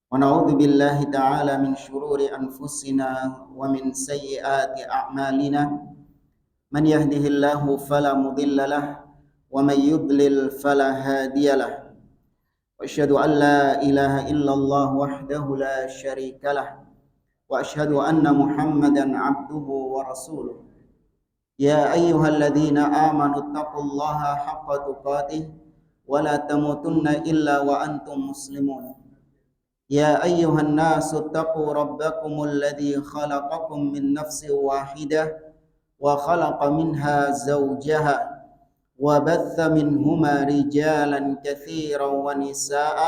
ونعوذ بالله تعالى من شرور أنفسنا ومن سيئات أعمالنا من يهده الله فلا مضل له ومن يضلل فلا هادي له وأشهد أن لا إله إلا الله وحده لا شريك له وأشهد أن محمدا عبده ورسوله يا أيها الذين آمنوا اتقوا الله حق تقاته ولا تموتن إلا وأنتم مسلمون يا أيها الناس اتقوا ربكم الذي خلقكم من نفس واحدة وخلق منها زوجها وبث منهما رجالا كثيرا ونساء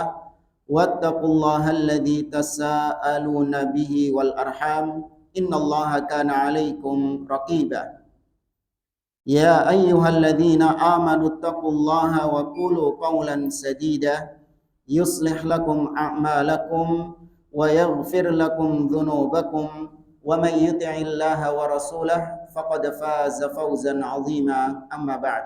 واتقوا الله الذي تساءلون به والأرحام إن الله كان عليكم رقيبا يا أيها الذين آمنوا اتقوا الله وقولوا قولا سديدا يصلح لكم أعمالكم ويغفر لكم ذنوبكم ومن يطع الله ورسوله فقد فاز فوزا عظيما أما بعد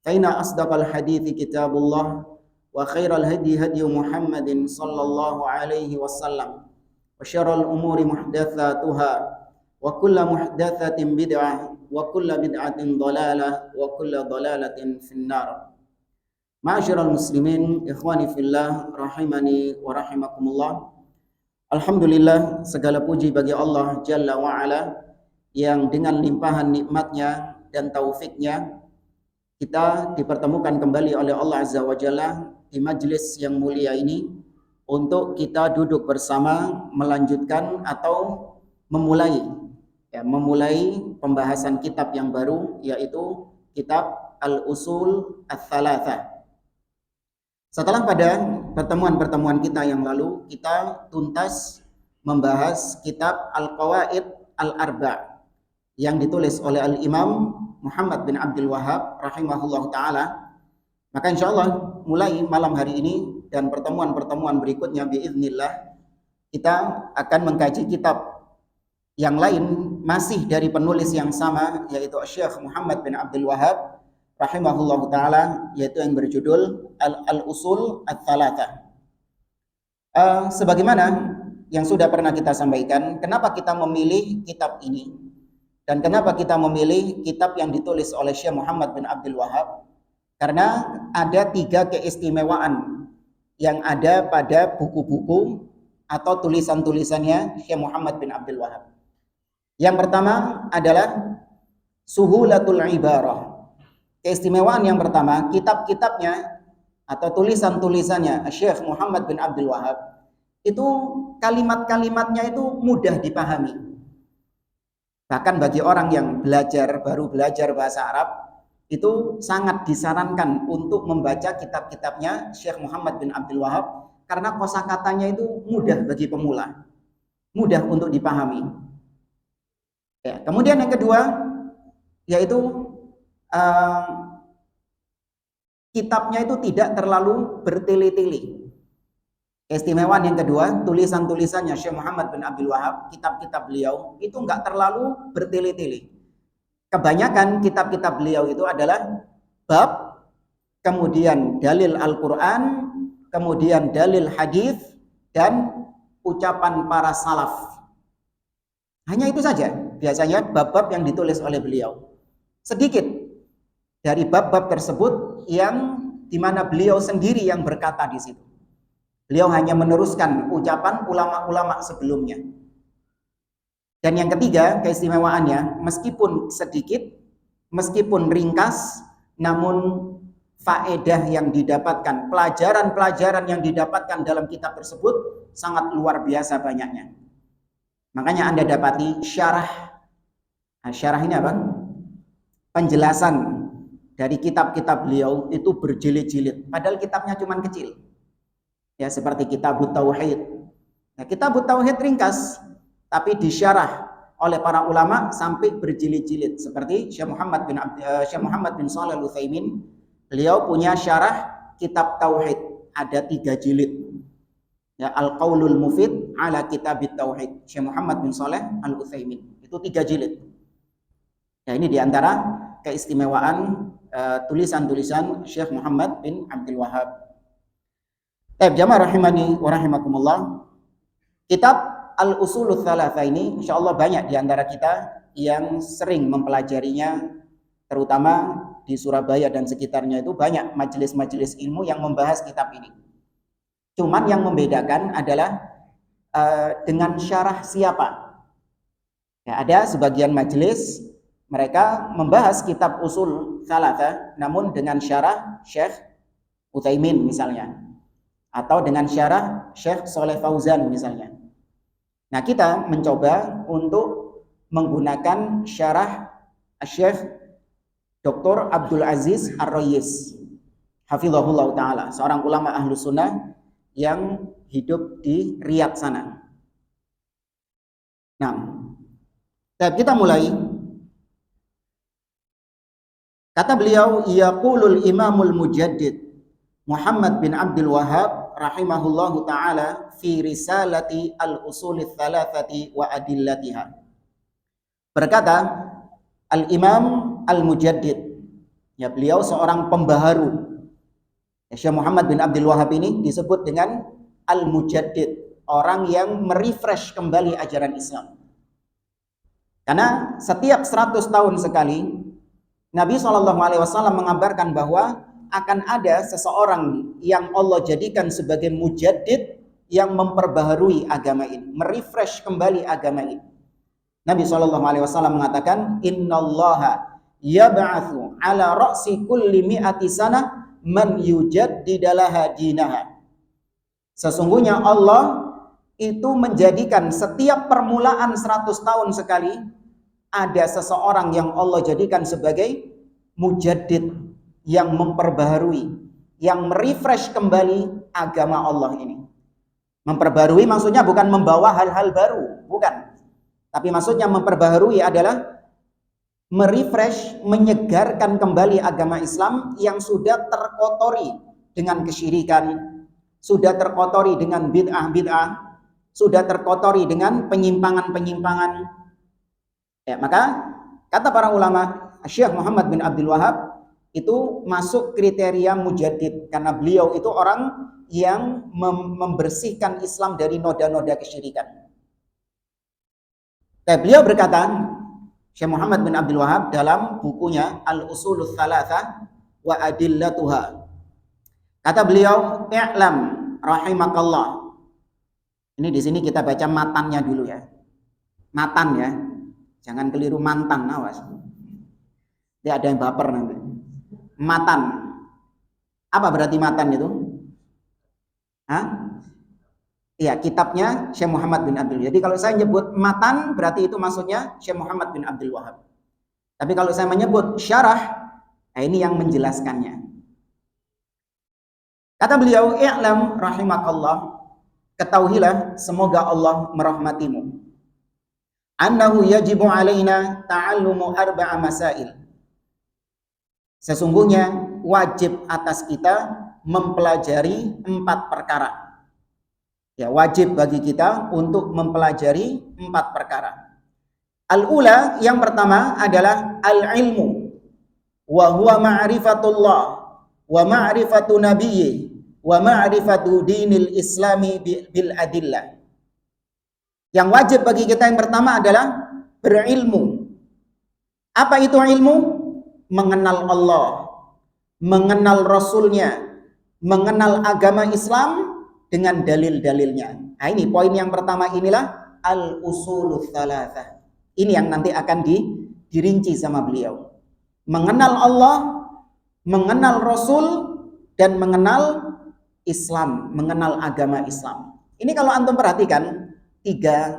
فإن أصدق الحديث كتاب الله وخير الهدي هدي محمد صلى الله عليه وسلم وشر الأمور محدثاتها وكل محدثة بدعة وكل بدعة ضلالة وكل ضلالة في النار. Ma'asyiral muslimin, ikhwani fillah, rahimani wa rahimakumullah. Alhamdulillah, segala puji bagi Allah Jalla wa Ala yang dengan limpahan nikmatnya dan taufiknya kita dipertemukan kembali oleh Allah Azza wa Jalla di majlis yang mulia ini untuk kita duduk bersama melanjutkan atau memulai pembahasan kitab yang baru, yaitu kitab Al-Usul Ats-Tsalatsah. Setelah pada pertemuan-pertemuan kita yang lalu, kita tuntas membahas kitab Al-Qawaid Al-Arba' yang ditulis oleh Al-Imam Muhammad bin Abdul Wahhab rahimahullah ta'ala. Maka insya Allah mulai malam hari ini dan pertemuan-pertemuan berikutnya biiznillah, kita akan mengkaji kitab yang lain masih dari penulis yang sama, yaitu Syekh Muhammad bin Abdul Wahhab rahimahullah ta'ala, yaitu yang berjudul Al-Usul Ats-Tsalatsah. Sebagaimana yang sudah pernah kita sampaikan, kenapa kita memilih kitab ini dan kenapa kita memilih kitab yang ditulis oleh Syekh Muhammad bin Abdul Wahhab, karena ada 3 keistimewaan yang ada pada buku-buku atau tulisan-tulisannya Syekh Muhammad bin Abdul Wahhab. Yang pertama adalah suhulatul ibarah. Keistimewaan yang pertama, kitab-kitabnya atau tulisan-tulisannya Syekh Muhammad bin Abdul Wahhab itu kalimat-kalimatnya itu mudah dipahami. Bahkan bagi orang yang baru belajar bahasa Arab, itu sangat disarankan untuk membaca kitab-kitabnya Syekh Muhammad bin Abdul Wahhab karena kosakatanya itu mudah bagi pemula, mudah untuk dipahami. Ya, kemudian yang kedua yaitu kitabnya itu tidak terlalu bertele-tele. Keistimewaan yang kedua, tulisan-tulisannya Syekh Muhammad bin Abdul Wahhab, kitab-kitab beliau itu enggak terlalu bertele-tele. Kebanyakan kitab-kitab beliau itu adalah bab, kemudian dalil Al-Quran, kemudian dalil hadis dan ucapan para salaf. Hanya itu saja biasanya bab-bab yang ditulis oleh beliau. Sedikit dari bab-bab tersebut yang dimana beliau sendiri yang berkata di situ. Beliau hanya meneruskan ucapan ulama-ulama sebelumnya. Dan yang ketiga, keistimewaannya, meskipun sedikit, meskipun ringkas, namun faedah yang didapatkan, pelajaran-pelajaran yang didapatkan dalam kitab tersebut sangat luar biasa banyaknya. Makanya Anda dapati syarah. Nah, syarah ini apa? Penjelasan dari kitab-kitab beliau itu berjilid-jilid, padahal kitabnya cuma kecil. Ya, seperti Kitabut Tauhid. Nah, Kitabut Tauhid ringkas, tapi disyarah oleh para ulama sampai berjilid-jilid. Seperti Syekh Muhammad bin Shalih Al-Utsaimin, beliau punya syarah Kitab Tauhid, ada 3 jilid. Ya, Al-Qaulul Mufid ala Kitabit Tauhid, Syekh Muhammad bin Shalih Al-Utsaimin. Itu 3 jilid. Ya, ini diantara keistimewaan tulisan-tulisan Syekh Muhammad bin Abdul Wahhab. Jamaah rahimani wa rahimakumullah. Kitab Al-Usulul Tsalatsa ini insya Allah banyak di antara kita yang sering mempelajarinya, terutama di Surabaya dan sekitarnya itu banyak majelis-majelis ilmu yang membahas kitab ini. Cuman yang membedakan adalah dengan syarah siapa. Ya, ada sebagian majelis mereka membahas kitab Usul Tsalatsa namun dengan syarah Syekh Utsaimin misalnya, atau dengan syarah Syekh Shalih Fauzan misalnya. Nah, kita mencoba untuk menggunakan syarah Syekh Dr. Abdul Aziz Ar-Rayyis hafizahullah ta'ala, seorang ulama ahlu sunnah yang hidup di Riyadh sana. Nah, kita mulai. Kata beliau, yaqulul imamul mujaddid Muhammad bin Abdul Wahhab rahimahullahu ta'ala fi risalati al-usulil thalathati wa adillatiha. Berkata Al-Imam Al-Mujaddid, ya beliau seorang pembaharu. Syekh Muhammad bin Abdul Wahhab ini disebut dengan Al-Mujaddid, orang yang merefresh kembali ajaran Islam. Karena setiap 100 tahun sekali Nabi SAW mengabarkan bahwa akan ada seseorang yang Allah jadikan sebagai mujaddid yang memperbaharui agama ini, merefresh kembali agama ini. Nabi SAW mengatakan, innallaha yab'atsu ala ra'si kulli mi'ati sanah man yujaddidalaha dinaha. Sesungguhnya Allah itu menjadikan setiap permulaan 100 tahun sekali ada seseorang yang Allah jadikan sebagai mujaddid, yang memperbaharui, yang merefresh kembali agama Allah ini. Memperbaharui maksudnya bukan membawa hal-hal baru, bukan. Tapi maksudnya memperbaharui adalah merefresh, menyegarkan kembali agama Islam yang sudah terkotori dengan kesyirikan, sudah terkotori dengan bid'ah-bid'ah, sudah terkotori dengan penyimpangan-penyimpangan. Ya, maka kata para ulama, Syekh Muhammad bin Abdul Wahhab itu masuk kriteria mujaddid karena beliau itu orang yang membersihkan Islam dari noda-noda kesyirikan. Beliau berkata, Syekh Muhammad bin Abdul Wahhab dalam bukunya Al-Usulul Tsalatsa wa Adillatuha. Kata beliau, "I'lam rahimakallah." Ini di sini kita baca matannya dulu ya. Matan ya. Jangan keliru mantan, awas. Dia ada yang baper nanti. Matan. Apa berarti matan itu? Hah? Iya, kitabnya Syekh Muhammad bin Abdul. Jadi kalau saya nyebut matan berarti itu maksudnya Syekh Muhammad bin Abdul Wahhab. Tapi kalau saya menyebut syarah, ini yang menjelaskannya. Kata beliau, "I'lam rahimakallah." Ketahuilah semoga Allah merahmatimu. Annahu yajibu alaina ta'allumu arba'a masail. Sesungguhnya wajib atas kita mempelajari 4 perkara. Ya, wajib bagi kita untuk mempelajari 4 perkara. Al-ula, yang pertama adalah al-ilmu wa huwa ma'rifatullah wa ma'rifatu nabiyyi wa ma'rifatu dinil islami bil adillah. Yang wajib bagi kita yang pertama adalah berilmu. Apa itu ilmu? Mengenal Allah, mengenal Rasulnya, mengenal agama Islam dengan dalil-dalilnya. Nah, ini poin yang pertama, inilah al-usulul tsalatsa. Ini yang nanti akan dirinci sama beliau. Mengenal Allah, mengenal Rasul, dan mengenal Islam, mengenal agama Islam. Ini kalau antum perhatikan 3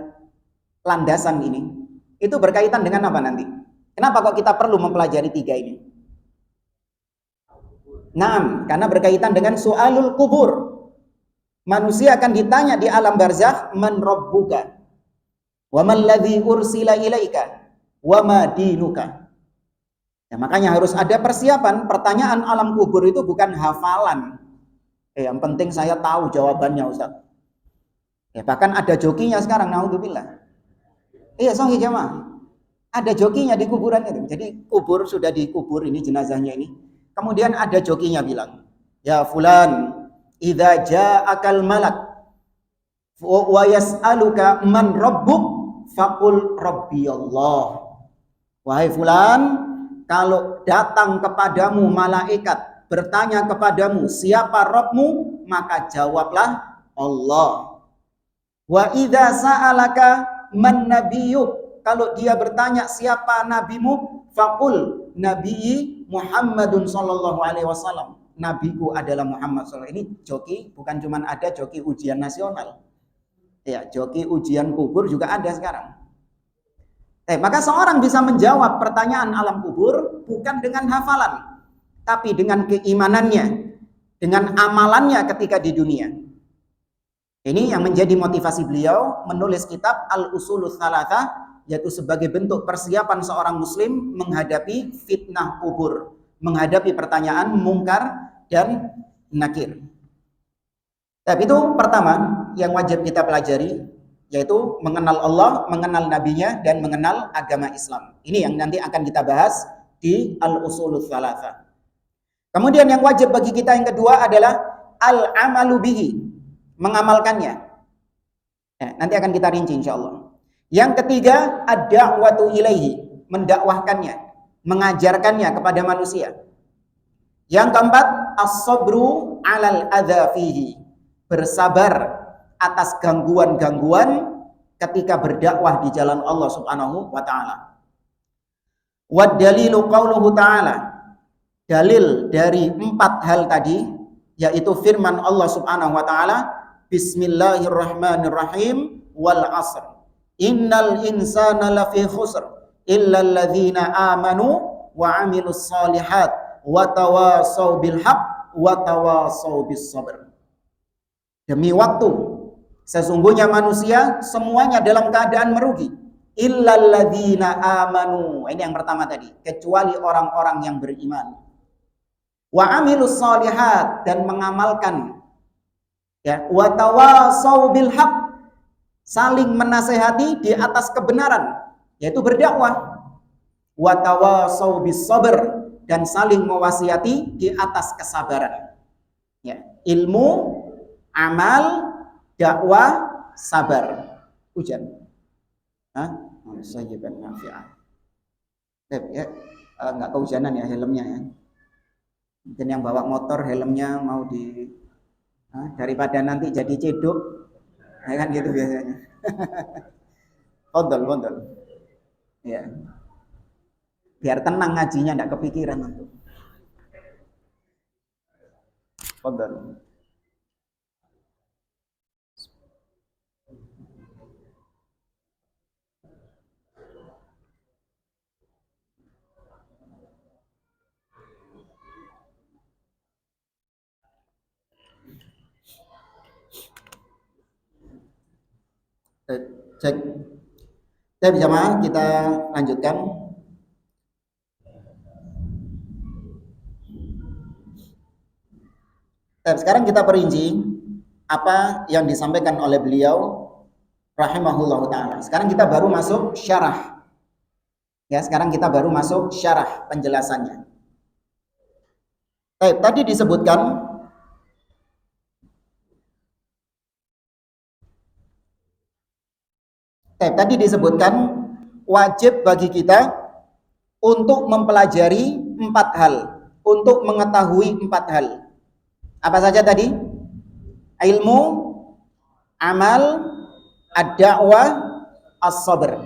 landasan ini, itu berkaitan dengan apa nanti? Kenapa kok kita perlu mempelajari 3 ini? Naam, karena berkaitan dengan soalul kubur. Manusia akan ditanya di alam barzakh, man rabbuka wa man ladzi ursila ilaika wa ma dinuka. Ya, makanya harus ada persiapan. Pertanyaan alam kubur itu bukan hafalan. Yang penting saya tahu jawabannya, Ustaz. Ya, bahkan ada jokinya sekarang, naudzubillah. Iya, sahih jamaah. Ada jokinya di kuburan itu. Jadi kubur sudah dikubur ini jenazahnya ini. Kemudian ada jokinya bilang, "Ya fulan, idza ja'akal malak Wa yas'aluka man rabbuk faqul rabbiyallah. Wahai fulan, kalau datang kepadamu malaikat bertanya kepadamu siapa Rabbmu, maka jawablah Allah. Wa idza sa'alaka man nabiyyuk, kalau dia bertanya siapa nabimu, faqul nabiyyi Muhammadun sallallahu alaihi wasallam. Nabiku adalah Muhammad sallallahu. Ini joki bukan cuma ada joki ujian nasional. Ya, joki ujian kubur juga ada sekarang. Maka seorang bisa menjawab pertanyaan alam kubur bukan dengan hafalan, tapi dengan keimanannya, dengan amalannya ketika di dunia. Ini yang menjadi motivasi beliau menulis kitab Al-Usulul Tsalatsa, yaitu sebagai bentuk persiapan seorang muslim menghadapi fitnah kubur, menghadapi pertanyaan mungkar dan nakir. Tapi itu pertama yang wajib kita pelajari, yaitu mengenal Allah, mengenal nabinya, dan mengenal agama Islam. Ini yang nanti akan kita bahas di Al-Usulul Tsalatsa. Kemudian yang wajib bagi kita yang kedua adalah al-amalu bihi, mengamalkannya. Nanti akan kita rinci insyaallah. Yang ketiga, ad-da'watu ilaihi, mendakwahkannya, mengajarkannya kepada manusia. Yang keempat, as-sabru 'alal adza fihi, bersabar atas gangguan-gangguan ketika berdakwah di jalan Allah Subhanahu wa taala. Wa dalilu qauluhu ta'ala, dalil dari 4 hal tadi yaitu firman Allah Subhanahu wa taala, bismillahirrahmanirrahim, wal 'asr innal insana lafi khusr illa alladzina amanu wa 'amilus shalihat wa tawasaw bil haqq wa tawasaw bis sabr. Demi waktu, sesungguhnya manusia semuanya dalam keadaan merugi. Illalladzina amanu. Ini yang pertama tadi, kecuali orang-orang yang beriman. Wa amilus shalihat, dan mengamalkan. Ya, wa tawasaw bil haqq, saling menasehati di atas kebenaran, yaitu berdakwah. Wa tawasaw bis sabr, dan saling mewasiati di atas kesabaran. Ya, ilmu, amal, dakwah, sabar. Hujan. Sayyiban nafi'ah. Ya, enggak kehujanan ya helmnya ya. Mungkin yang bawa motor helmnya mau daripada nanti jadi cedok. Ya kan gitu biasanya. Fadhal. Ya. Biar tenang ngajinya, enggak kepikiran nanti. Fadhal. Cek. Jamaah, kita lanjutkan. Sekarang kita perinci apa yang disampaikan oleh beliau rahimahullahu ta'ala. Sekarang kita baru masuk syarah. Ya, sekarang kita baru masuk syarah penjelasannya. Tadi disebutkan wajib bagi kita untuk mempelajari 4 hal, untuk mengetahui 4 hal. Apa saja tadi? Ilmu, amal, ad-da'wah, as-sabr.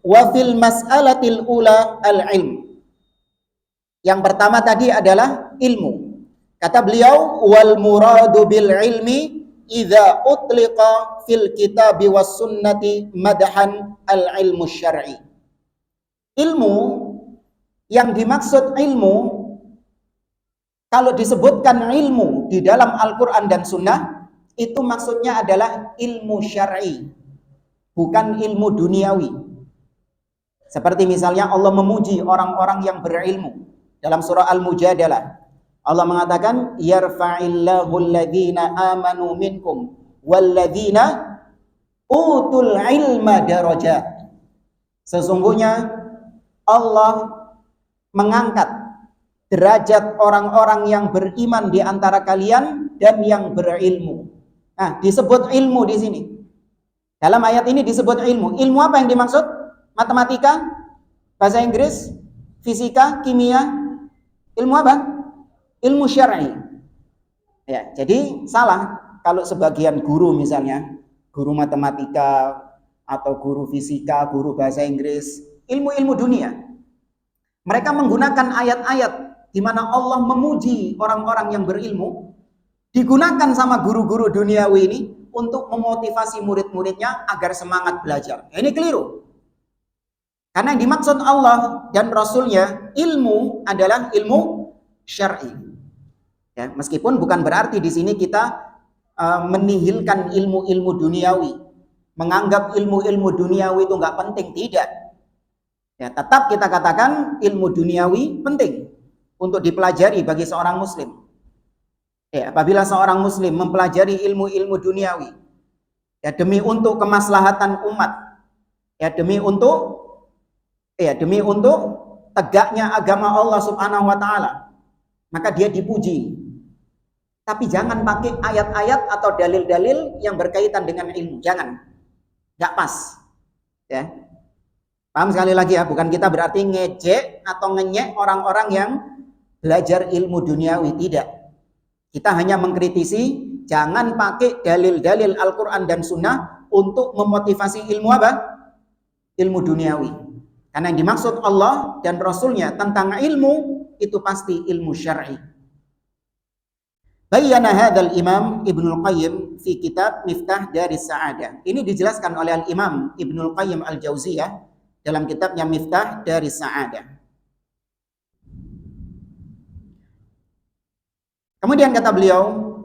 Wa fil mas'alatil ula al-ilm. Yang pertama tadi adalah ilmu. Kata beliau, wal muradu bil ilmi idza utliqa fil kitabi was sunnati madhan al ilmu syar'i. Ilmu, yang dimaksud ilmu, kalau disebutkan ilmu di dalam Al-Quran dan Sunnah, itu maksudnya adalah ilmu syar'i, bukan ilmu duniawi. Seperti misalnya Allah memuji orang-orang yang berilmu dalam surah Al-Mujadalah. Allah mengatakan, yarfa'illahu alladhina amanu minkum walladhina utul ilma darajat. Sesungguhnya Allah mengangkat derajat orang-orang yang beriman di antara kalian dan yang berilmu. Nah, disebut ilmu di sini. Dalam ayat ini disebut ilmu. Ilmu apa yang dimaksud? Matematika, bahasa Inggris, fisika, kimia. Ilmu apa? Ilmu syar'i. Ya, jadi salah kalau sebagian guru misalnya, guru matematika atau guru fisika, guru bahasa Inggris, ilmu-ilmu dunia. Mereka menggunakan ayat-ayat di mana Allah memuji orang-orang yang berilmu, digunakan sama guru-guru duniawi ini untuk memotivasi murid-muridnya agar semangat belajar. Ini keliru. Karena yang dimaksud Allah dan Rasulnya, ilmu adalah ilmu syar'i. Ya, meskipun bukan berarti di sini kita menihilkan ilmu-ilmu duniawi, menganggap ilmu-ilmu duniawi itu nggak penting, tidak. Ya, tetap kita katakan ilmu duniawi penting untuk dipelajari bagi seorang muslim. Ya, apabila seorang muslim mempelajari ilmu-ilmu duniawi, ya demi untuk kemaslahatan umat, ya demi untuk tegaknya agama Allah Subhanahu wa taala, maka dia dipuji. Tapi jangan pakai ayat-ayat atau dalil-dalil yang berkaitan dengan ilmu, jangan. Nggak pas. Ya. Paham sekali lagi ya, bukan kita berarti ngejek atau ngenyek orang-orang yang belajar ilmu duniawi, tidak. Kita hanya mengkritisi, jangan pakai dalil-dalil Al-Quran dan Sunnah untuk memotivasi ilmu apa? Ilmu duniawi. Karena yang dimaksud Allah dan Rasulnya tentang ilmu, itu pasti ilmu syar'i. Bayyana hadzal Imam Ibnul Qayyim fi kitab Miftah Daris Sa'adah. Ini dijelaskan oleh Al-Imam Ibnul Qayyim Al-Jauziyah dalam kitabnya Miftah Daris Sa'adah. Kemudian kata beliau,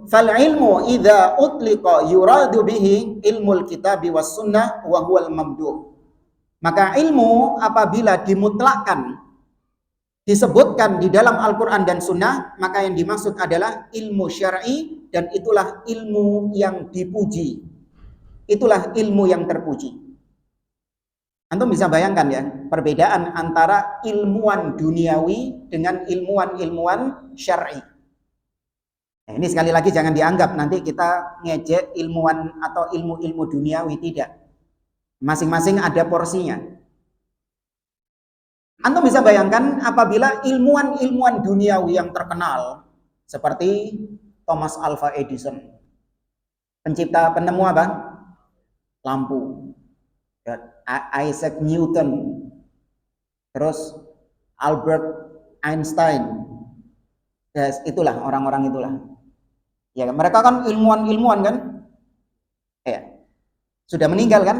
fal ilmu idza utliqa yuradu bihi ilmul kitabi was sunnah wa huwal mamduh. Maka ilmu apabila dimutlakkan, disebutkan di dalam Al-Quran dan Sunnah, maka yang dimaksud adalah ilmu syar'i, dan itulah ilmu yang dipuji. Itulah ilmu yang terpuji. Antum bisa bayangkan ya, perbedaan antara ilmuwan duniawi dengan ilmuwan syar'i. Nah, ini sekali lagi jangan dianggap nanti kita ngejek ilmuwan atau ilmu-ilmu duniawi, tidak. Masing-masing ada porsinya. Antum bisa bayangkan apabila ilmuwan-ilmuwan duniawi yang terkenal seperti Thomas Alva Edison, penemu apa? Lampu. Isaac Newton, terus Albert Einstein. Yes, itulah orang-orang itulah. Ya, mereka kan ilmuwan-ilmuwan kan? Ya. Sudah meninggal kan?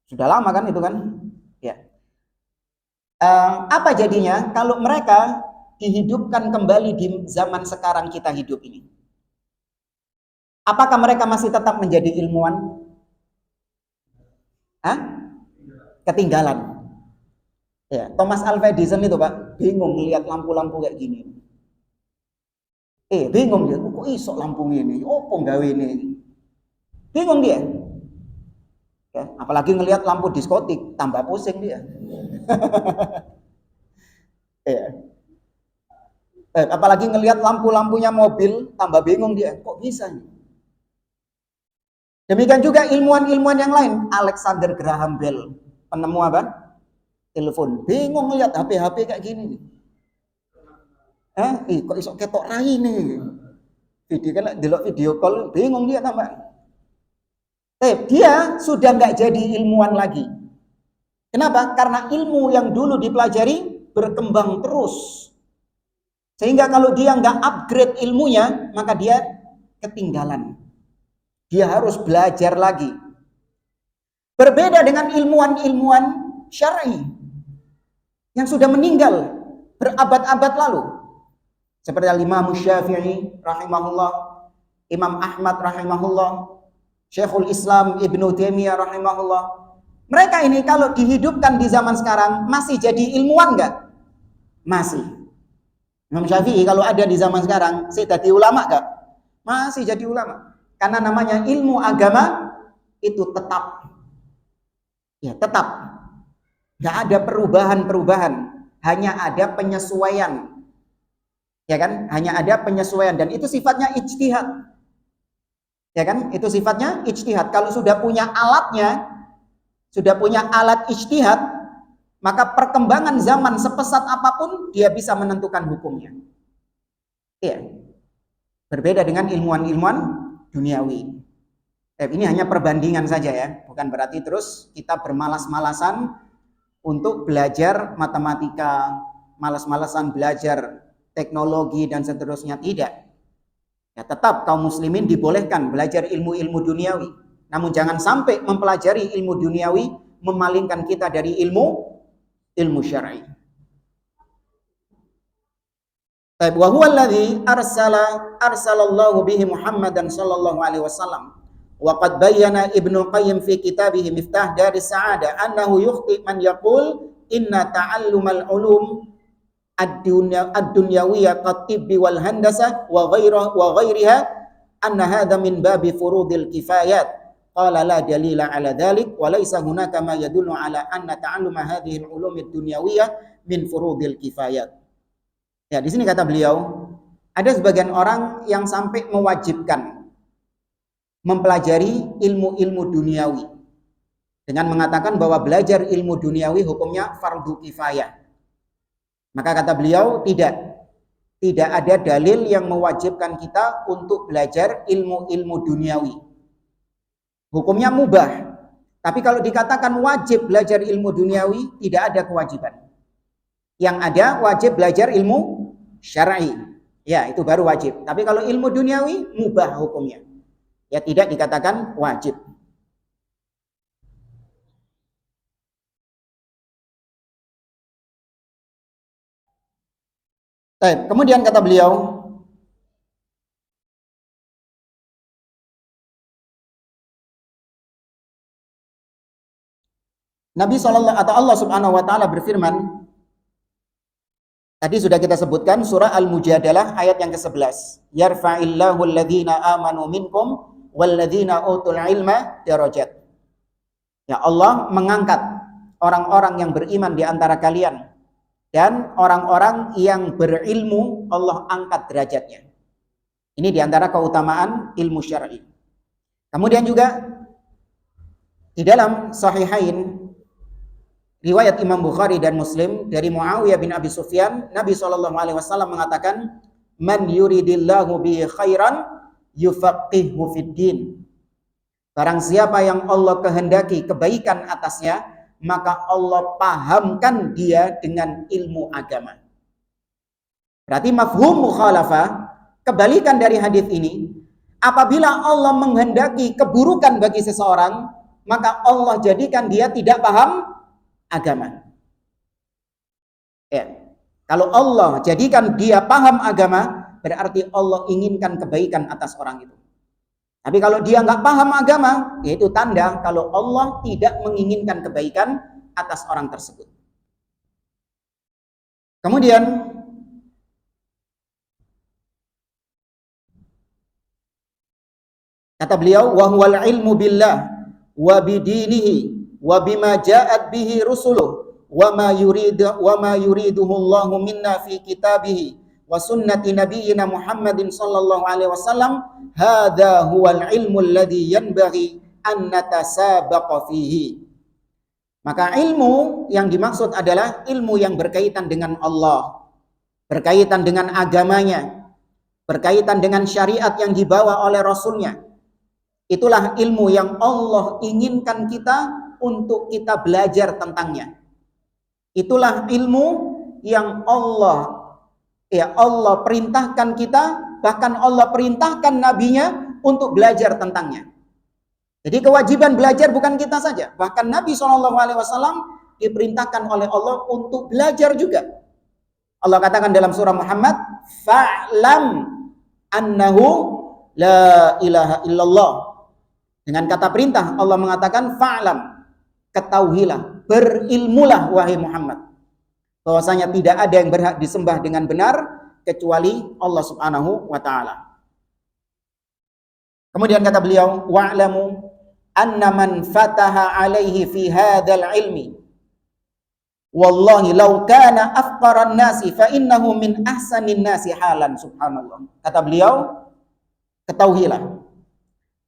Sudah lama kan itu kan? Ya. Apa jadinya kalau mereka dihidupkan kembali di zaman sekarang kita hidup ini? Apakah mereka masih tetap menjadi ilmuwan? Ketinggalan. Ya, Thomas Alva Edison itu Pak, bingung lihat lampu-lampu kayak gini. Bingung dia, kok iso lampu ini? Opo gawe ini? Bingung dia. Ya, apalagi ngelihat lampu diskotik, tambah pusing dia. Ya. Apalagi ngelihat lampu-lampunya mobil, tambah bingung dia. Kok bisa nih? Demikian juga ilmuwan-ilmuwan yang lain. Alexander Graham Bell, penemu apa? Telepon. Bingung ngelihat HP-HP kayak gini nih. Kok iso ketok rai nih? Video call, bingung dia tambah. Dia sudah nggak jadi ilmuwan lagi. Kenapa? Karena ilmu yang dulu dipelajari berkembang terus. Sehingga kalau dia nggak upgrade ilmunya, maka dia ketinggalan. Dia harus belajar lagi. Berbeda dengan ilmuwan-ilmuwan syar'i yang sudah meninggal berabad-abad lalu. Seperti Imam Syafi'i rahimahullah, Imam Ahmad rahimahullah, Syekhul Islam Ibnu Taimiyah rahimahullah. Mereka ini kalau dihidupkan di zaman sekarang masih jadi ilmuwan nggak? Masih. Imam Syafi'i kalau ada di zaman sekarang, saya jadi ulama nggak? Masih jadi ulama. Karena namanya ilmu agama itu tetap. Ya tetap. Nggak ada perubahan-perubahan. Hanya ada penyesuaian. Ya kan? Hanya ada penyesuaian. Dan itu sifatnya ijtihad. Ya kan? Itu sifatnya ijtihad. Kalau sudah punya alatnya, sudah punya alat ijtihad, maka perkembangan zaman sepesat apapun dia bisa menentukan hukumnya. Iya. Berbeda dengan ilmuwan-ilmuwan duniawi. Ini hanya perbandingan saja ya, bukan berarti terus kita bermalas-malasan untuk belajar matematika, malas-malasan belajar teknologi dan seterusnya, tidak. Ya, tetap kaum muslimin dibolehkan belajar ilmu-ilmu duniawi. Namun jangan sampai mempelajari ilmu duniawi memalingkan kita dari ilmu syar'i. Taib wa huwa alladhi arsalallahu bihi Muhammadan sallallahu alaihi wasallam. Wa qad bayyana Ibnu Qayyim fi kitabih Miftah Daris Sa'adah annahu yukhti man yaqul inna ta'allumal ulum ad-dunyawiyya kat-tibbi wal handasah wa ghairiha anna hadha min babi furudil kifayat. Qala la dalila ala dhalik wa laysa hunaka ma yadullu ala anna ta'alluma hadhihi al-ulum ad-dunyawiyyah min furudil kifayat. Ya, di sini kata beliau, ada sebagian orang yang sampai mewajibkan mempelajari ilmu-ilmu duniawi dengan mengatakan bahwa belajar ilmu duniawi hukumnya fardu kifayah. Maka kata beliau, tidak ada dalil yang mewajibkan kita untuk belajar ilmu-ilmu duniawi. Hukumnya mubah. Tapi kalau dikatakan wajib belajar ilmu duniawi, tidak ada kewajiban. Yang ada wajib belajar ilmu syar'i. Ya, itu baru wajib. Tapi kalau ilmu duniawi, mubah hukumnya. Ya, tidak dikatakan wajib. Baik, kemudian kata beliau, Nabi SAW atau Allah Subhanahu wa taala berfirman, tadi sudah kita sebutkan surah Al-Mujadalah ayat yang ke-11. Yarfa'illahu alladhina amanu minkum walladzina utul ilma darajat. Ya, Allah mengangkat orang-orang yang beriman di antara kalian dan orang-orang yang berilmu Allah angkat derajatnya. Ini di antara keutamaan ilmu syar'i. Kemudian juga di dalam Sahihain riwayat Imam Bukhari dan Muslim dari Muawiyah bin Abi Sufyan, Nabi SAW mengatakan, "Man yuridillahu bihi khairan yufaqihu fid din." Barang siapa yang Allah kehendaki kebaikan atasnya, maka Allah pahamkan dia dengan ilmu agama. Berarti mafhum mukhalafah, kebalikan dari hadis ini, apabila Allah menghendaki keburukan bagi seseorang, maka Allah jadikan dia tidak paham agama. Ya. Kalau Allah jadikan dia paham agama, berarti Allah inginkan kebaikan atas orang itu. Tapi kalau dia nggak paham agama, yaitu tanda kalau Allah tidak menginginkan kebaikan atas orang tersebut. Kemudian kata beliau, wa huwal ilmu billah wa bidinihi wa bima ja'at bihi rusuluh wa ma yuriduhu Allahu minna fi kitabihi wa sunnati nabiyyina Muhammadin sallallahu alaihi wasallam, hadza huwal ilmu alladhi yanbaghi an natasabaqa fihi. Maka ilmu yang dimaksud adalah ilmu yang berkaitan dengan Allah, berkaitan dengan agamanya, berkaitan dengan syariat yang dibawa oleh Rasulnya. Itulah ilmu yang Allah inginkan kita untuk kita belajar tentangnya. Itulah ilmu yang Allah perintahkan kita, bahkan Allah perintahkan nabinya untuk belajar tentangnya. Jadi kewajiban belajar bukan kita saja, bahkan Nabi SAW diperintahkan oleh Allah untuk belajar juga. Allah katakan dalam surah Muhammad, fa'lam annahu la ilaha illallah. Dengan kata perintah Allah mengatakan fa'lam, ketahuilah, berilmulah wahai Muhammad, bahwasanya tidak ada yang berhak disembah dengan benar kecuali Allah Subhanahu wa taala. Kemudian kata beliau, wa'lamu anna man fataha alaihi fi hadzal ilmi wallahi law kana afqaran nasi fa innahu min ahsanin nasi halan. Subhanallah. Kata beliau, ketahuilah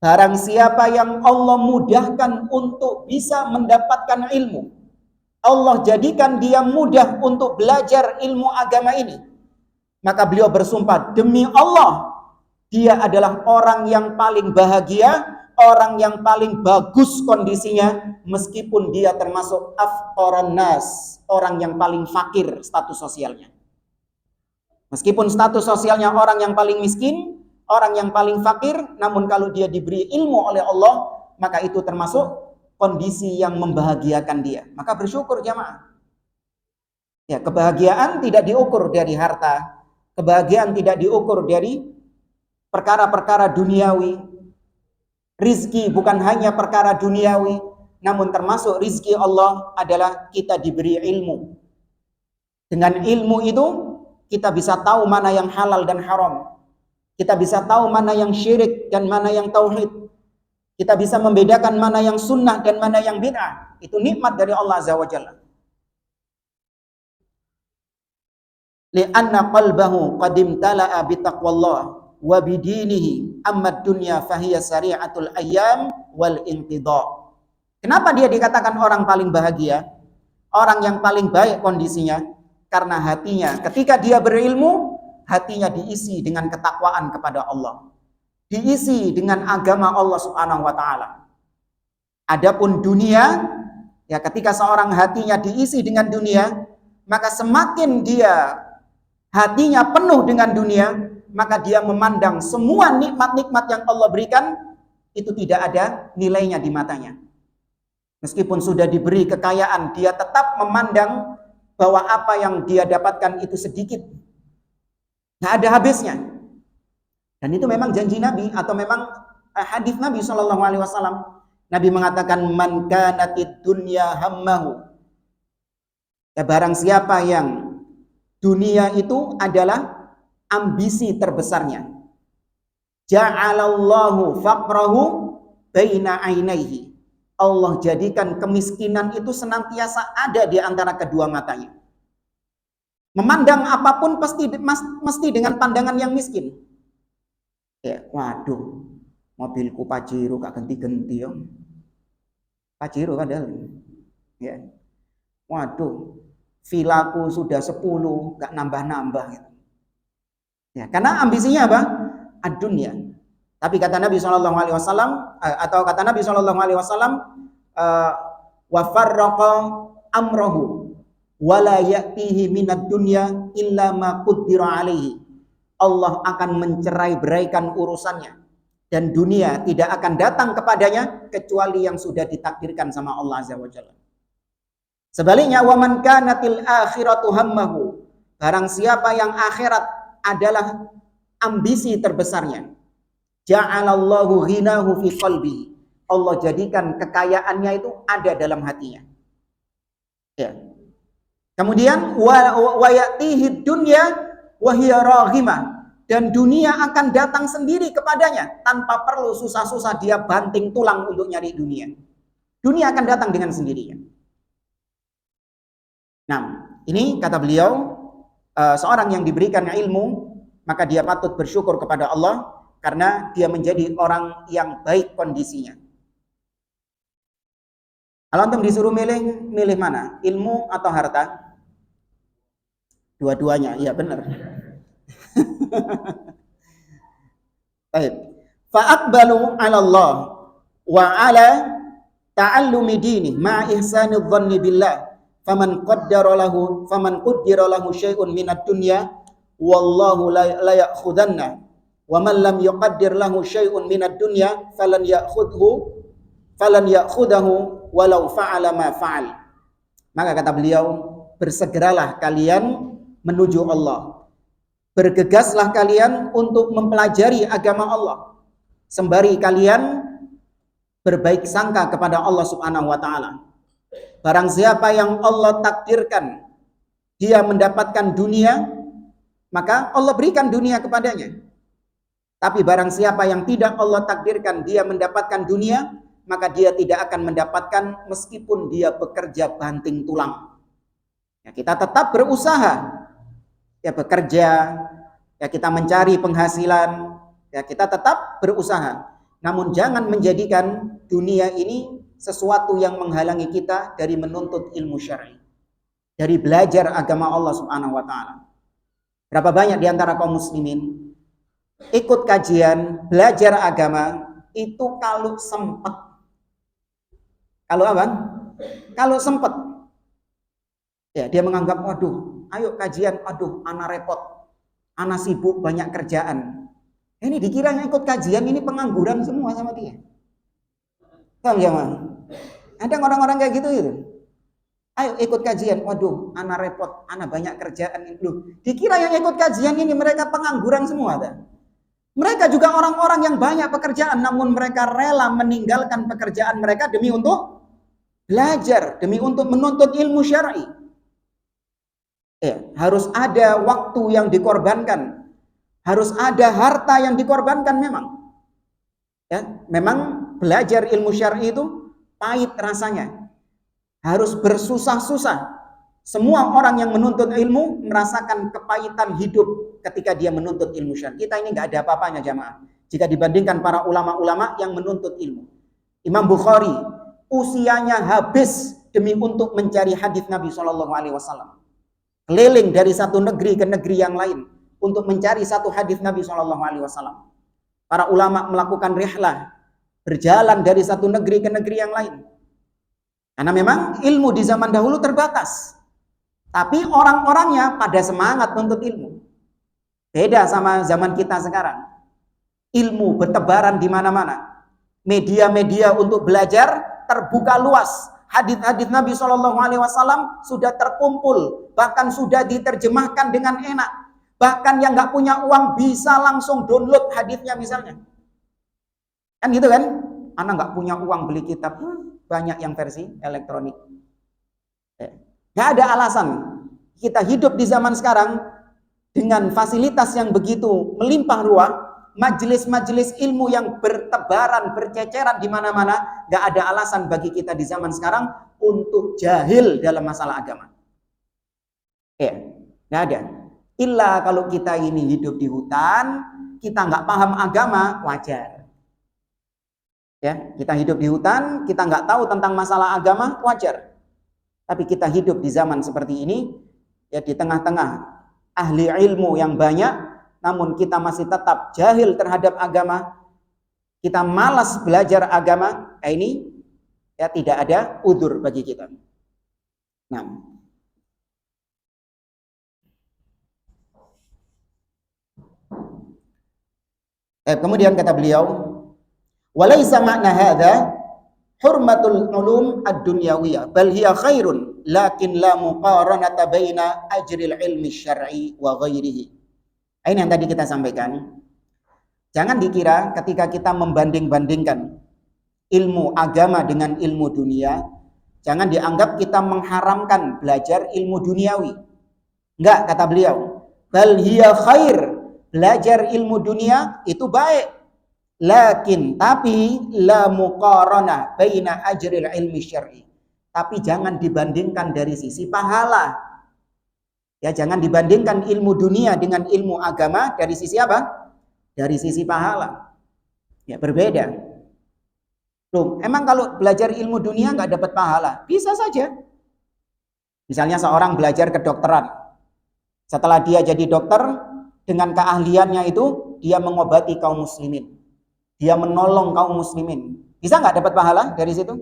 Barang siapa yang Allah mudahkan untuk bisa mendapatkan ilmu, Allah jadikan dia mudah untuk belajar ilmu agama ini, maka beliau bersumpah, demi Allah, dia adalah orang yang paling bahagia, orang yang paling bagus kondisinya, meskipun dia termasuk afqaran nas, orang yang paling fakir status sosialnya. Meskipun status sosialnya orang yang paling miskin, orang yang paling fakir, namun kalau dia diberi ilmu oleh Allah, maka itu termasuk kondisi yang membahagiakan dia. Maka bersyukur jamaah. Ya, kebahagiaan tidak diukur dari harta, kebahagiaan tidak diukur dari perkara-perkara duniawi. Rizki bukan hanya perkara duniawi, namun termasuk rizki Allah adalah kita diberi ilmu. Dengan ilmu itu, kita bisa tahu mana yang halal dan haram. Kita bisa tahu mana yang syirik dan mana yang tauhid. Kita bisa membedakan mana yang sunnah dan mana yang bid'ah. Itu nikmat dari Allah Azza wa Jalla. Li'anna qalbahu qad imtala'a bi taqwallah wa bidinihi amma dunya fahiya sari'atul ayyam wal inqidha. Kenapa dia dikatakan orang paling bahagia? Orang yang paling baik kondisinya karena hatinya ketika dia berilmu, hatinya diisi dengan ketakwaan kepada Allah, diisi dengan agama Allah Subhanahu wa taala. Adapun dunia, ya ketika seorang hatinya diisi dengan dunia, maka semakin dia hatinya penuh dengan dunia, maka dia memandang semua nikmat-nikmat yang Allah berikan itu tidak ada nilainya di matanya. Meskipun sudah diberi kekayaan, dia tetap memandang bahwa apa yang dia dapatkan itu sedikit, nggak ada habisnya. Dan itu memang janji Nabi atau memang hadis Nabi Shallallahu Alaihi Wasallam. Nabi mengatakan, man kanatid dunya hammahu. Ya, barang siapa yang dunia itu adalah ambisi terbesarnya, ja'alallahu faqrahu baina ainaihi. Allah jadikan kemiskinan itu senantiasa ada di antara kedua matanya. Memandang apapun mesti dengan pandangan yang miskin. Ya, waduh, mobilku Pajero gak ganti-ganti yo. Pajero padahal. Ya. Waduh, vilaku sudah 10 gak nambah-nambah gitu. Ya, karena ambisinya apa? Ad-dunya. Tapi kata Nabi Shallallahu Alaihi Wasallam atau kata Nabi Shallallahu Alaihi Wasallam, wa farraqa amrahu wala ya'tihi minad dunya illa ma qaddara alaihi. Allah akan mencerai-beraikan urusannya dan dunia tidak akan datang kepadanya kecuali yang sudah ditakdirkan sama Allah Azza wa Jalla. Sebaliknya, wa man kanatil akhiratu hammahu, barang siapa yang akhirat adalah ambisi terbesarnya, ja'alallahu ghinahu fi qalbi. Allah jadikan kekayaannya itu ada dalam hatinya. Ya. Kemudian wa ya'tihi dunya wa hiya raghimah, dan dunia akan datang sendiri kepadanya tanpa perlu susah-susah dia banting tulang untuk nyari dunia. Dunia akan datang dengan sendirinya. Nah, ini kata beliau, seorang yang diberikan ilmu, maka dia patut bersyukur kepada Allah karena dia menjadi orang yang baik kondisinya. Kalau antum disuruh milih mana? Ilmu atau harta? Dua-duanya, iya benar. Baik. Fa'aqbalu 'ala Allah wa 'ala ta'allumi dini ma ihsani dhanni billah. Faman qaddara lahu syai'un minad dunya wallahu la ya'khudanna wa man lam yuqaddir lahu syai'un minad dunya falan ya'khudahu walau fa'ala ma fa'al. Maka kata beliau, bersegeralah kalian menuju Allah, bergegaslah kalian untuk mempelajari agama Allah, sembari kalian berbaik sangka kepada Allah Subhanahu wa taala. Barang siapa yang Allah takdirkan dia mendapatkan dunia, maka Allah berikan dunia kepadanya. Tapi barang siapa yang tidak Allah takdirkan dia mendapatkan dunia, maka dia tidak akan mendapatkan meskipun dia bekerja banting tulang. Ya, kita tetap berusaha, ya bekerja, ya kita mencari penghasilan, ya kita tetap berusaha. Namun jangan menjadikan dunia ini sesuatu yang menghalangi kita dari menuntut ilmu syar'i, dari belajar agama Allah Subhanahu wa taala. Berapa banyak di antara kaum muslimin ikut kajian, belajar agama itu kalau sempat. Kalau apa? Kalau sempat. Ya, dia menganggap, waduh, ayo kajian, aduh, ana repot, ana sibuk, banyak kerjaan. Ini dikiranya ikut kajian, ini pengangguran semua sama dia. Paham ya, Mas? Ada orang-orang kayak gitu itu. Ayo ikut kajian, waduh, ana repot, ana banyak kerjaan. Loh, dikira yang ikut kajian ini mereka pengangguran semua. Tak? Mereka juga orang-orang yang banyak pekerjaan, namun mereka rela meninggalkan pekerjaan mereka demi untuk belajar, demi untuk menuntut ilmu syar'i. Ya, harus ada waktu yang dikorbankan, harus ada harta yang dikorbankan memang. Ya, memang belajar ilmu syar'i itu pahit rasanya, harus bersusah-susah. Semua orang yang menuntut ilmu merasakan kepahitan hidup ketika dia menuntut ilmu syar'i. Kita ini nggak ada apa-apanya jamaah jika dibandingkan para ulama-ulama yang menuntut ilmu. Imam Bukhari usianya habis demi untuk mencari hadis Nabi SAW. Keliling dari satu negeri ke negeri yang lain untuk mencari satu hadis Nabi SAW. Para ulama melakukan rihlah, berjalan dari satu negeri ke negeri yang lain. Karena memang ilmu di zaman dahulu terbatas. Tapi orang-orangnya pada semangat menuntut ilmu. Beda sama zaman kita sekarang. Ilmu bertebaran di mana-mana. Media-media untuk belajar terbuka luas. Hadis-hadis Nabi SAW sudah terkumpul, bahkan sudah diterjemahkan dengan enak. Bahkan yang nggak punya uang bisa langsung download hadisnya misalnya. Kan gitu kan? Anak nggak punya uang beli kitab, banyak yang versi elektronik. Nggak ada alasan kita hidup di zaman sekarang dengan fasilitas yang begitu melimpah ruah, majelis-majelis ilmu yang bertebaran, berceceran di mana-mana. Nggak ada alasan bagi kita di zaman sekarang untuk jahil dalam masalah agama. Ya, nggak ada. Illa kalau kita ini hidup di hutan, kita nggak paham agama, wajar. Ya, kita hidup di hutan, kita nggak tahu tentang masalah agama, wajar. Tapi kita hidup di zaman seperti ini, ya di tengah-tengah ahli ilmu yang banyak, namun kita masih tetap jahil terhadap agama, kita malas belajar agama, ini ya tidak ada udzur bagi kita. Nah, kemudian kata beliau, walaysa ma'na hadza hurmatul ulum ad-dunyawiyah bal hiya khairun lakin la muqaranata baina ajril ilmi syar'i wa ghairihi. Ini yang tadi kita sampaikan. Jangan dikira ketika kita membanding-bandingkan ilmu agama dengan ilmu dunia, jangan dianggap kita mengharamkan belajar ilmu duniawi. Enggak, kata beliau. Bal hiya khair. Belajar ilmu dunia itu baik. Lakin tapi la muqaranah baina ajril ilmi syar'i. Tapi jangan dibandingkan dari sisi pahala. Ya, jangan dibandingkan ilmu dunia dengan ilmu agama dari sisi apa? Dari sisi pahala. Ya, berbeda. Loh, emang kalau belajar ilmu dunia nggak dapat pahala? Bisa saja. Misalnya seorang belajar kedokteran. Setelah dia jadi dokter, dengan keahliannya itu dia mengobati kaum muslimin. Dia menolong kaum muslimin. Bisa nggak dapat pahala dari situ?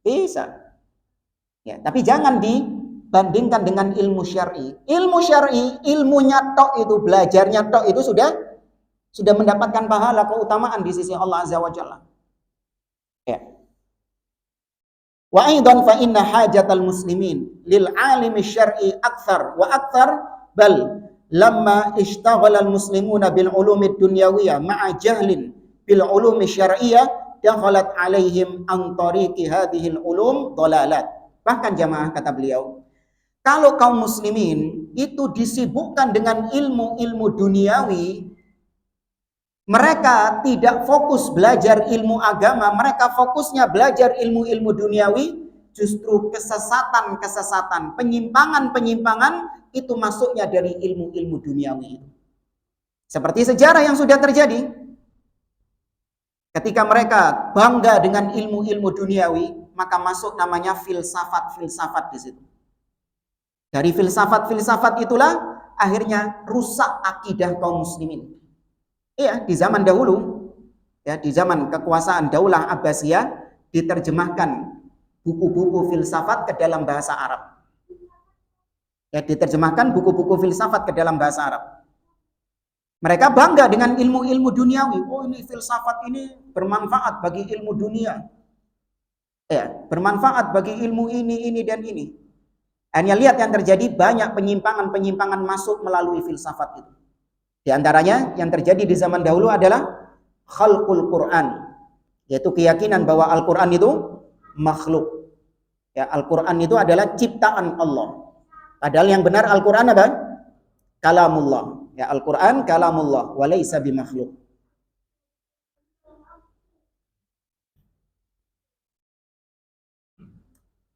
Bisa. Ya, tapi jangan dibandingkan dengan ilmu syar'i. Ilmu syar'i, ilmunya tok itu, belajarnya tok itu sudah mendapatkan pahala, keutamaan di sisi Allah Azza wa Jalla. Ya. Wa aidan fa inna hajatal muslimin lil alimi syar'i akthar wa akthar bal lamma ishtaghala al muslimuna bil ulumid dunyawiyah ma'a jahlin bil ulumi syar'iyyah dakhalat alaihim an tariqi hadhil ulum dhalalat. Bahkan jamaah, kata beliau, kalau kaum muslimin itu disibukkan dengan ilmu-ilmu duniawi, mereka tidak fokus belajar ilmu agama, mereka fokusnya belajar ilmu-ilmu duniawi, justru kesesatan-kesesatan, penyimpangan-penyimpangan itu masuknya dari ilmu-ilmu duniawi itu. Seperti sejarah yang sudah terjadi. Ketika mereka bangga dengan ilmu-ilmu duniawi, maka masuk namanya filsafat-filsafat di situ. Dari filsafat-filsafat itulah akhirnya rusak akidah kaum muslimin. Iya, di zaman dahulu, ya di zaman kekuasaan Daulah Abbasiyah diterjemahkan buku-buku filsafat ke dalam bahasa Arab. Ya, diterjemahkan buku-buku filsafat ke dalam bahasa Arab. Mereka bangga dengan ilmu-ilmu duniawi. Oh, ini filsafat ini bermanfaat bagi ilmu dunia. Ya, bermanfaat bagi ilmu ini dan ini. Hanya lihat yang terjadi, banyak penyimpangan-penyimpangan masuk melalui filsafat itu. Di antaranya yang terjadi di zaman dahulu adalah khalqul Quran, yaitu keyakinan bahwa Al-Quran itu makhluk. Ya, Al-Quran itu adalah ciptaan Allah. Padahal yang benar Al-Quran apa? Kalamullah. Ya, Al-Quran kalamullah wa laisa bimakhluk.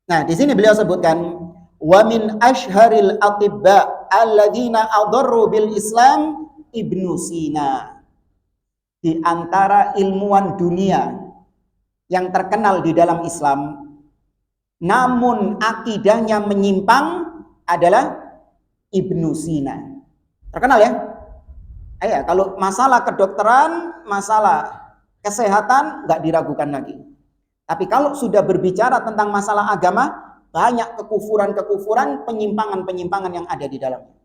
Nah, di sini beliau sebutkan wa min ashharil atibba alladzina adarru bil Islam Ibnu Sina. Di antara ilmuwan dunia yang terkenal di dalam Islam namun akidahnya menyimpang adalah Ibnu Sina. Terkenal ya? Ya, kalau masalah kedokteran, masalah kesehatan nggak diragukan lagi. Tapi kalau sudah berbicara tentang masalah agama, banyak kekufuran-kekufuran, penyimpangan-penyimpangan yang ada di dalamnya.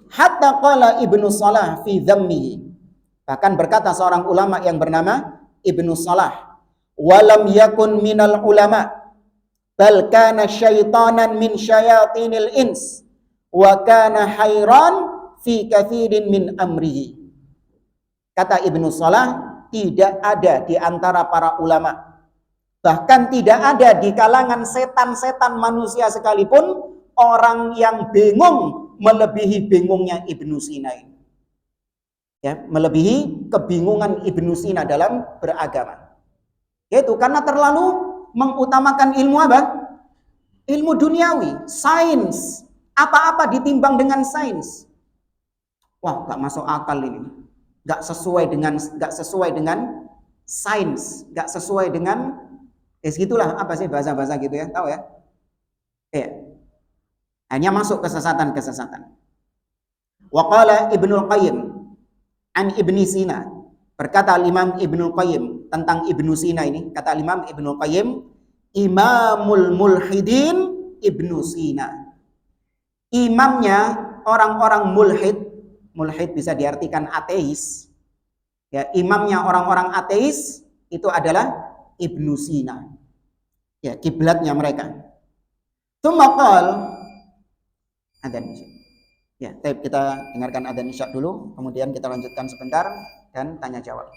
Hatta qala Ibnu Salah fi dhammihi. Bahkan berkata seorang ulama yang bernama Ibnu Salah, "Walam yakun minal ulama, bal kana syaitanan min syayatinil ins, wa kana hayran fi kathirin min amrihi." Kata Ibnu Salah, tidak ada di antara para ulama, bahkan tidak ada di kalangan setan-setan manusia sekalipun orang yang bingung melebihi bingungnya Ibnu Sina ini. Ya, melebihi kebingungan Ibnu Sina dalam beragama. Yaitu karena terlalu mengutamakan ilmu apa? Ilmu duniawi, sains. Apa-apa ditimbang dengan sains. Wah, gak masuk akal ini. Gak sesuai dengan sains, gak sesuai dengan segitulah apa sih bahasa-bahasa gitu ya, tahu ya? Iya. Hanya masuk kesesatan-kesesatan. Wa qala Ibnul Qayyim an Ibni Sina, berkata Imam Ibnul Qayyim tentang Ibnu Sina ini, kata Imam Ibnul Qayyim, Imamul Mulhidin Ibnu Sina. Imamnya orang-orang mulhid, mulhid bisa diartikan ateis. Ya, imamnya orang-orang ateis itu adalah Ibnu Sina. Ya, kiblatnya mereka. Tsumma qala adzan. Ya, kita dengarkan adzan Isya dulu, kemudian kita lanjutkan sebentar dan tanya jawab.